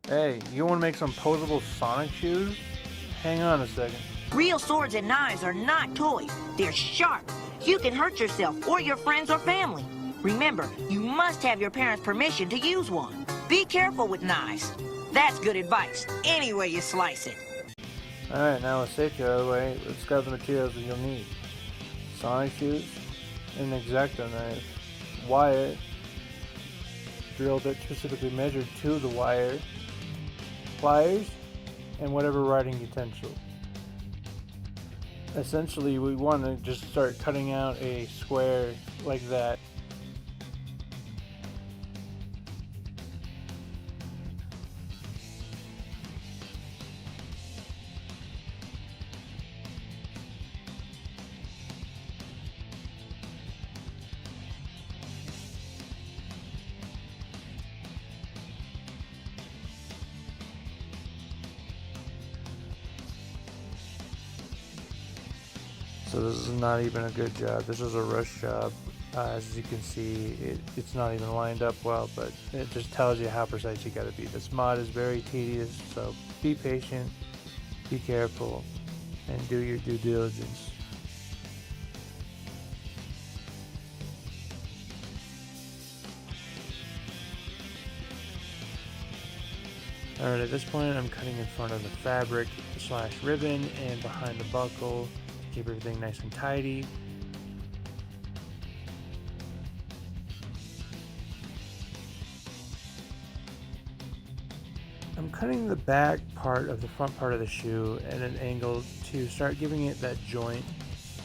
Hey, you want to make some posable Sonic shoes? Hang on a second. Real swords and knives are not toys. They're sharp. You can hurt yourself or your friends or family. Remember, you must have your parents' permission to use one. Be careful with knives. That's good advice, any way you slice it. Alright, now with safety out of the way, let's grab the materials that you'll need. Sonic shoes, an X-Acto knife, wire, drill bit specifically measured to the wire, pliers, and whatever writing utensil. Essentially, we want to just start cutting out a square like that. So this is not even a good job. This is a rush job. As you can see, it's not even lined up well, but it just tells you how precise you gotta be. This mod is very tedious, so be patient, be careful, and do your due diligence. Alright, at this point I'm cutting in front of the fabric / ribbon and behind the buckle. Keep everything nice and tidy. I'm cutting the back part of the front part of the shoe at an angle to start giving it that joint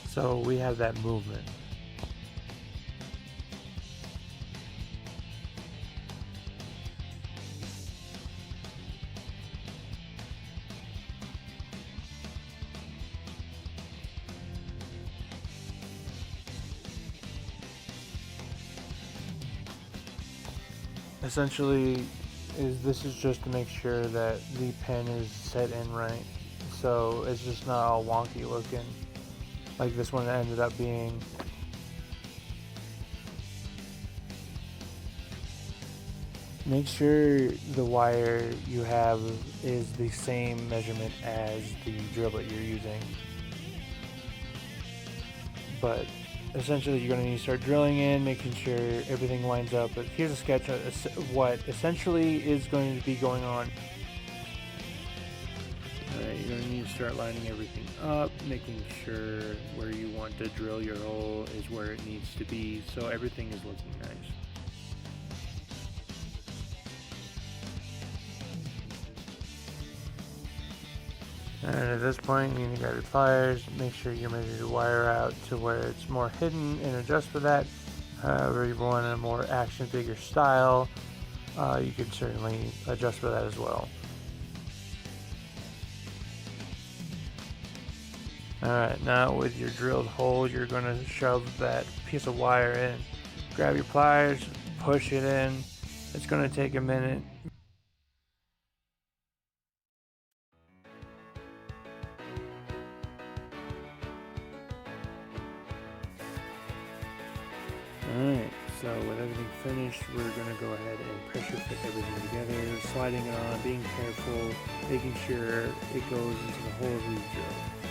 so we have that movement. Essentially, this is just to make sure that the pen is set in right, so it's just not all wonky looking like this one ended up being. Make sure the wire you have is the same measurement as the drill bit you're using, but essentially you're going to need to start drilling in, making sure everything lines up. But here's a sketch of what essentially is going to be going on. Alright, you're going to need to start lining everything up, making sure where you want to drill your hole is where it needs to be, so everything is looking nice. And at this point, you need to grab your pliers, make sure you measure your wire out to where it's more hidden and adjust for that. However, you want a more action figure style, you can certainly adjust for that as well. Alright, now with your drilled hole, you're going to shove that piece of wire in. Grab your pliers, push it in. It's going to take a minute. Alright, so with everything finished, we're going to go ahead and pressure fit everything together, sliding it on, being careful, making sure it goes into the hole of the drill.